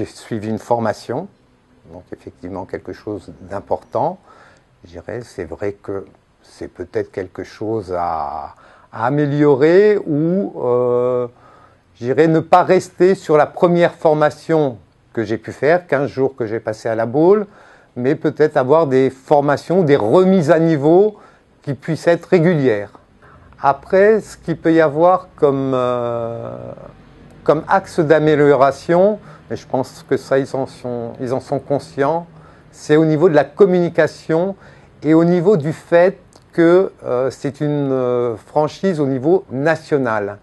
j'ai suivi une formation, donc effectivement quelque chose d'important. Je dirais, c'est vrai que c'est peut-être quelque chose à améliorer ou je dirais ne pas rester sur la première formation que j'ai pu faire, 15 jours que j'ai passé à la Baule, mais peut-être avoir des formations, des remises à niveau qui puissent être régulières. Après, ce qu'il peut y avoir comme axe d'amélioration, et je pense que ça, ils en sont conscients, c'est au niveau de la communication et au niveau du fait que c'est une franchise au niveau national,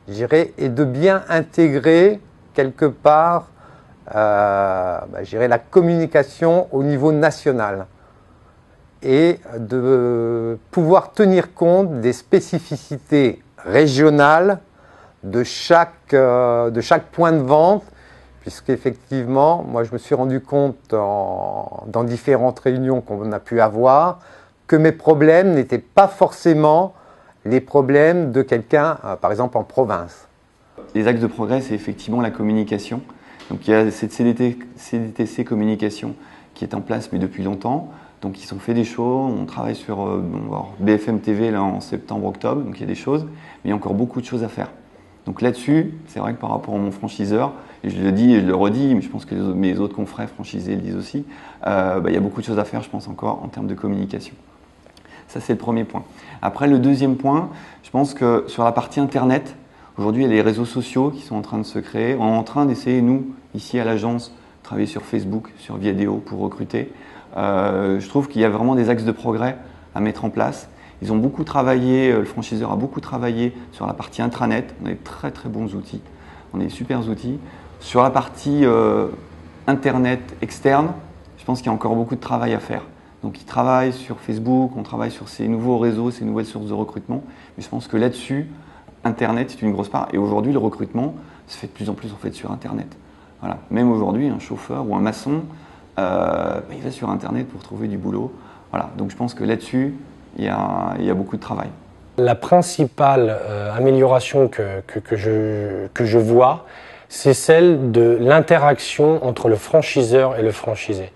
je dirais, et de bien intégrer quelque part je dirais la communication au niveau national et de pouvoir tenir compte des spécificités régionales de chaque point de vente, puisqu'effectivement, moi je me suis rendu compte dans différentes réunions qu'on a pu avoir que mes problèmes n'étaient pas forcément les problèmes de quelqu'un, par exemple en province. Les axes de progrès, c'est effectivement la communication. Donc il y a cette CDTC communication qui est en place mais depuis longtemps. Donc ils ont fait des choses, on travaille sur BFM TV là, en septembre-octobre, donc il y a des choses, mais il y a encore beaucoup de choses à faire. Donc là-dessus, c'est vrai que par rapport à mon franchiseur, et je le dis et je le redis, mais je pense que mes autres confrères franchisés le disent aussi, il y a beaucoup de choses à faire, je pense encore, en termes de communication. Ça, c'est le premier point. Après, le deuxième point, je pense que sur la partie Internet, aujourd'hui, il y a les réseaux sociaux qui sont en train de se créer. On est en train d'essayer, nous, ici à l'agence, de travailler sur Facebook, sur Viadeo pour recruter. Je trouve qu'il y a vraiment des axes de progrès à mettre en place. Ils ont beaucoup travaillé, le franchiseur a beaucoup travaillé sur la partie intranet. On a des très très bons outils, on a des super outils. Sur la partie Internet externe, je pense qu'il y a encore beaucoup de travail à faire. Donc ils travaillent sur Facebook, on travaille sur ces nouveaux réseaux, ces nouvelles sources de recrutement. Mais je pense que là-dessus, Internet c'est une grosse part. Et aujourd'hui, le recrutement se fait de plus en plus en fait sur Internet. Voilà. Même aujourd'hui, un chauffeur ou un maçon, il va sur Internet pour trouver du boulot. Voilà. Donc je pense que là-dessus, il y a beaucoup de travail. La principale amélioration que je vois, c'est celle de l'interaction entre le franchiseur et le franchisé.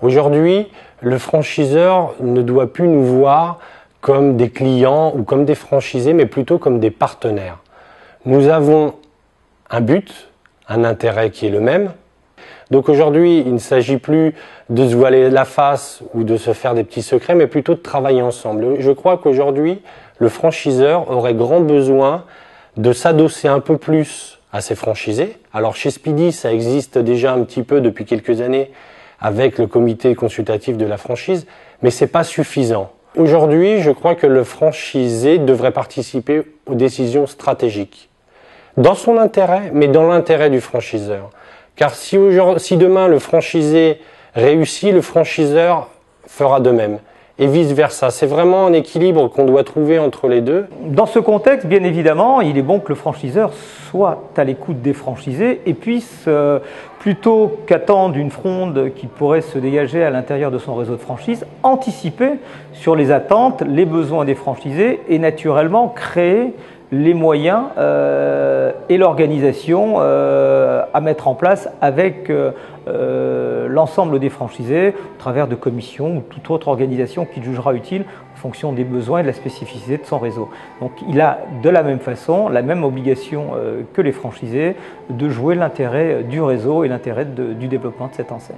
Aujourd'hui, le franchiseur ne doit plus nous voir comme des clients ou comme des franchisés, mais plutôt comme des partenaires. Nous avons un but, un intérêt qui est le même. Donc aujourd'hui, il ne s'agit plus de se voiler la face ou de se faire des petits secrets, mais plutôt de travailler ensemble. Je crois qu'aujourd'hui, le franchiseur aurait grand besoin de s'adosser un peu plus à ses franchisés. Alors chez Speedy, ça existe déjà un petit peu depuis quelques années avec le comité consultatif de la franchise, mais c'est pas suffisant. Aujourd'hui, je crois que le franchisé devrait participer aux décisions stratégiques, dans son intérêt, mais dans l'intérêt du franchiseur. Car si demain le franchisé réussit, le franchiseur fera de même. Et vice-versa. C'est vraiment un équilibre qu'on doit trouver entre les deux. Dans ce contexte, bien évidemment, il est bon que le franchiseur soit à l'écoute des franchisés et puisse, plutôt qu'attendre une fronde qui pourrait se dégager à l'intérieur de son réseau de franchise, anticiper sur les attentes, les besoins des franchisés et naturellement créer les moyens et l'organisation à mettre en place avec l'ensemble des franchisés au travers de commissions ou toute autre organisation qu'il jugera utile en fonction des besoins et de la spécificité de son réseau. Donc il a de la même façon la même obligation que les franchisés de jouer l'intérêt du réseau et l'intérêt du développement de cette enseigne.